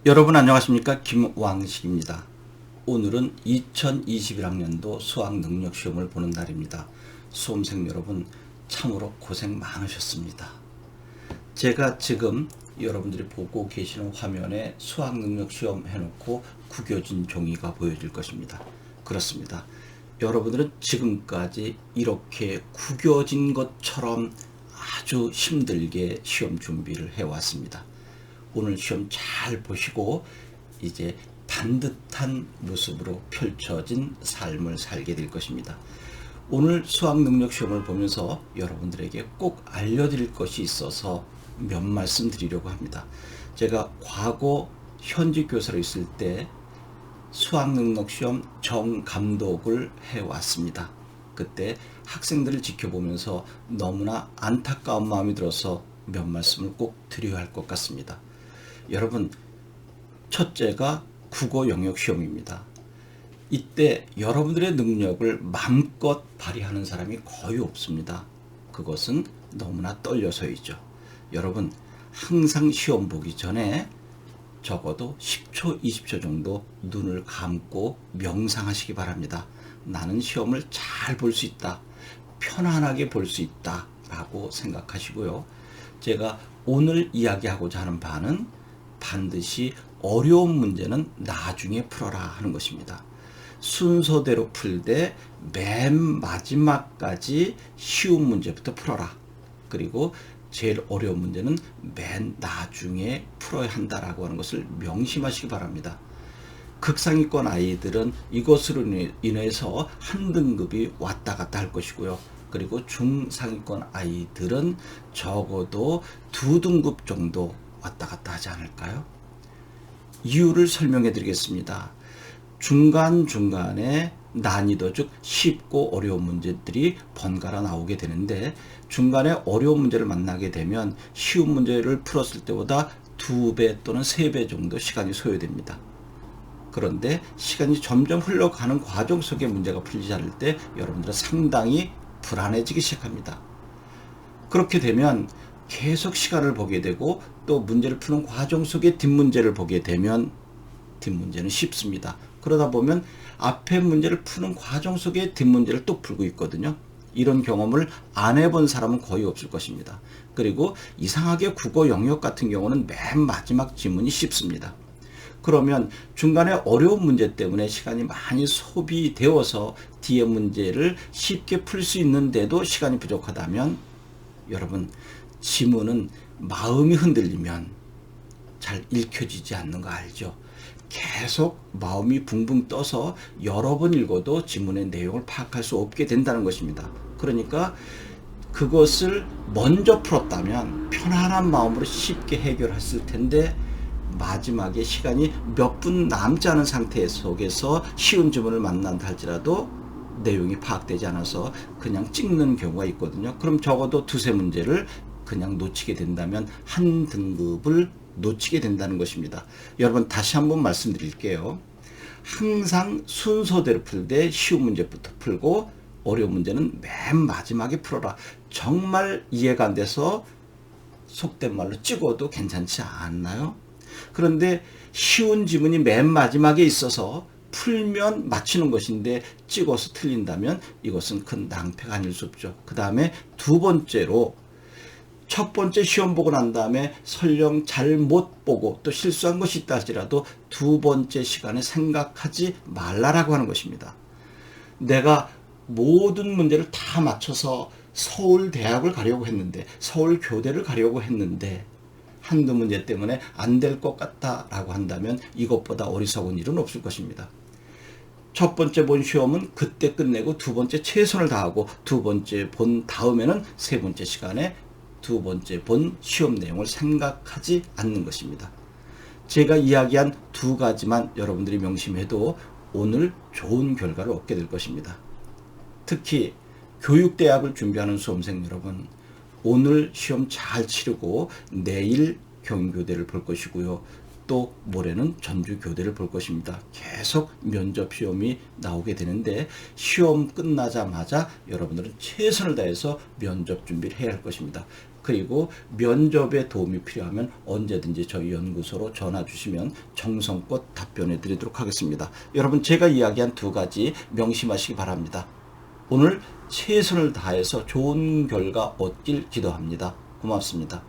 여러분 안녕하십니까? 김왕식입니다. 오늘은 2021학년도 수학능력시험을 보는 날입니다. 수험생 여러분 참으로 고생 많으셨습니다. 제가 지금 여러분들이 보고 계시는 화면에 수학능력시험 해놓고 구겨진 종이가 보여질 것입니다. 그렇습니다. 여러분들은 지금까지 이렇게 구겨진 것처럼 아주 힘들게 시험 준비를 해왔습니다. 오늘 시험 잘 보시고 이제 반듯한 모습으로 펼쳐진 삶을 살게 될 것입니다. 오늘 수학능력 시험을 보면서 여러분들에게 꼭 알려드릴 것이 있어서 몇 말씀 드리려고 합니다. 제가 과거 현직 교사로 있을 때 수학능력 시험 정감독을 해왔습니다. 그때 학생들을 지켜보면서 너무나 안타까운 마음이 들어서 몇 말씀을 꼭 드려야 할 것 같습니다. 여러분, 첫째가 국어 영역 시험입니다. 이때 여러분들의 능력을 마음껏 발휘하는 사람이 거의 없습니다. 그것은 너무나 떨려서이죠. 여러분, 항상 시험 보기 전에 적어도 10초, 20초 정도 눈을 감고 명상하시기 바랍니다. 나는 시험을 잘 볼 수 있다. 편안하게 볼 수 있다. 라고 생각하시고요. 제가 오늘 이야기하고자 하는 바는 반드시 어려운 문제는 나중에 풀어라 하는 것입니다. 순서대로 풀되 맨 마지막까지 쉬운 문제부터 풀어라. 그리고 제일 어려운 문제는 맨 나중에 풀어야 한다라고 하는 것을 명심하시기 바랍니다. 극상위권 아이들은 이것으로 인해서 한 등급이 왔다 갔다 할 것이고요. 그리고 중상위권 아이들은 적어도 2등급 정도 왔다 갔다 하지 않을까요? 이유를 설명해 드리겠습니다. 중간중간에 난이도 즉 쉽고 어려운 문제들이 번갈아 나오게 되는데 중간에 어려운 문제를 만나게 되면 쉬운 문제를 풀었을 때보다 2배 또는 3배 정도 시간이 소요됩니다. 그런데 시간이 점점 흘러가는 과정 속에 문제가 풀리지 않을 때 여러분들은 상당히 불안해지기 시작합니다. 그렇게 되면 계속 시간을 보게 되고 또 문제를 푸는 과정 속에 뒷문제를 보게 되면 뒷문제는 쉽습니다. 그러다 보면 앞에 문제를 푸는 과정 속에 뒷문제를 또 풀고 있거든요. 이런 경험을 안 해본 사람은 거의 없을 것입니다. 그리고 이상하게 국어 영역 같은 경우는 맨 마지막 지문이 쉽습니다. 그러면 중간에 어려운 문제 때문에 시간이 많이 소비되어서 뒤에 문제를 쉽게 풀 수 있는데도 시간이 부족하다면 여러분, 지문은 마음이 흔들리면 잘 읽혀지지 않는 거 알죠? 계속 마음이 붕붕 떠서 여러 번 읽어도 지문의 내용을 파악할 수 없게 된다는 것입니다. 그러니까 그것을 먼저 풀었다면 편안한 마음으로 쉽게 해결했을 텐데 마지막에 시간이 몇 분 남지 않은 상태 속에서 쉬운 지문을 만난다 할지라도 내용이 파악되지 않아서 그냥 찍는 경우가 있거든요. 그럼 적어도 2-3문제를 그냥 놓치게 된다면 한 등급을 놓치게 된다는 것입니다. 여러분 다시 한번 말씀드릴게요. 항상 순서대로 풀되 쉬운 문제부터 풀고 어려운 문제는 맨 마지막에 풀어라. 정말 이해가 안 돼서 속된 말로 찍어도 괜찮지 않나요? 그런데 쉬운 지문이 맨 마지막에 있어서 풀면 맞히는 것인데 찍어서 틀린다면 이것은 큰 낭패가 아닐 수 없죠. 그 다음에 두 번째로 첫 번째 시험 보고 난 다음에 설령 잘 못 보고 또 실수한 것이 있다 할지라도 두 번째 시간에 생각하지 말라라고 하는 것입니다. 내가 모든 문제를 다 맞춰서 서울대학을 가려고 했는데 서울교대를 가려고 했는데 한두 문제 때문에 안 될 것 같다라고 한다면 이것보다 어리석은 일은 없을 것입니다. 첫 번째 본 시험은 그때 끝내고 두 번째 최선을 다하고 두 번째 본 다음에는 세 번째 시간에 두 번째 본 시험 내용을 생각하지 않는 것입니다. 제가 이야기한 두 가지만 여러분들이 명심해도 오늘 좋은 결과를 얻게 될 것입니다. 특히 교육대학을 준비하는 수험생 여러분, 오늘 시험 잘 치르고 내일 경교대를 볼 것이고요. 또 모레는 전주교대를 볼 것입니다. 계속 면접 시험이 나오게 되는데 시험 끝나자마자 여러분들은 최선을 다해서 면접 준비를 해야 할 것입니다. 그리고 면접에 도움이 필요하면 언제든지 저희 연구소로 전화 주시면 정성껏 답변해 드리도록 하겠습니다. 여러분, 제가 이야기한 두 가지 명심하시기 바랍니다. 오늘 최선을 다해서 좋은 결과 얻길 기도합니다. 고맙습니다.